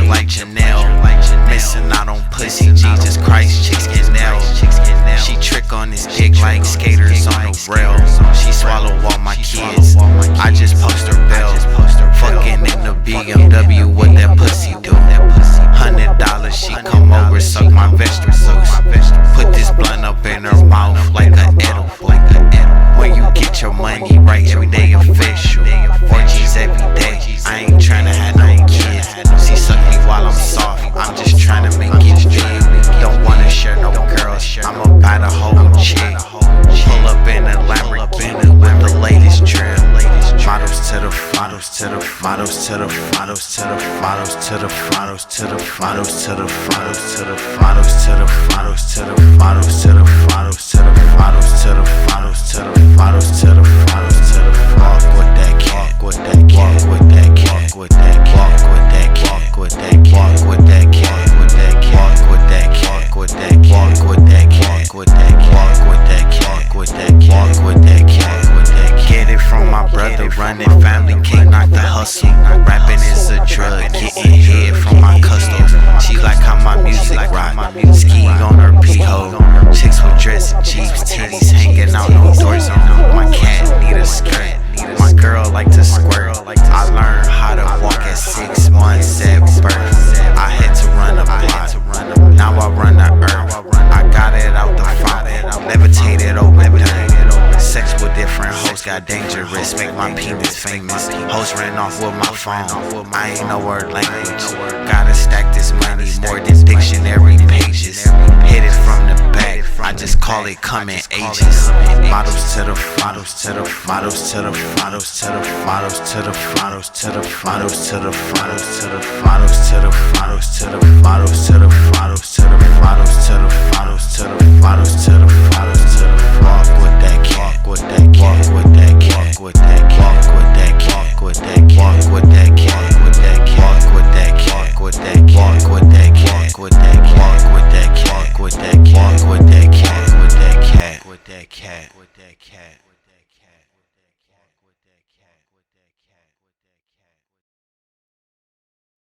like Janelle. Missing out on pussy, Jesus Christ, chicks get nailed. She trick on this dick like skaters on the rail. She swallow all my kids, I just post her bail. Fucking in the BMW, what that pussy do? $100, she come over, suck my vegetables. Put this blunt up in her mouth like a edible. When you get your money right, every day official. Orgies every day, I ain't tryna have no kids. She suck me while I'm soft, I'm just tryna make it big. Don't wanna share no girls, I'm about a whole chick. Pull up in a Lamborghini with the latest trim. Models to the models to the models to the models to the models to the models to the models to the models to the models to the models to the models to the models to the models to the models to the models to the models to the fuck with that cat, with that cat, with that cat, with that cat, with that cat, with that cat, with that cat, with that cat, with that cat, with that cat, with that cat, with that cat, with that cat, with that cat, with that cat, with that cat. Get it from my brother, running family, can't knock the hustle. Rapping is a drug, getting head from my customs. She like how my music rock, skiing on her pee-hole. Chicks with dress and jeeps, titties hanging out, no doors on. My cat need a skirt, my girl like to squirt. I learned how to walk at 6 months at birth. I had to run a block, now I run the earth. I got it out the fire, levitated over dirt. Sex with different hoes got dangerous, make my penis famous. Hoes ran off with my phone, I ain't know her language. Gotta stack this money more than dictionary pages. Hit it from the back, I just call it coming ages. Models to the models to the models to the models to the models to the models to the models to the models to the models to the models to the models to the models to the models to the models to the models to the models to the fuck with that cat, with that cat, with that cat, with that cat, with that cat, with that cat, with that cat, with that cat, with that cat, with that cat, with that cat, with that cat, with that cat, with that cat, with that cat, with that cat, with that cat, with that cat.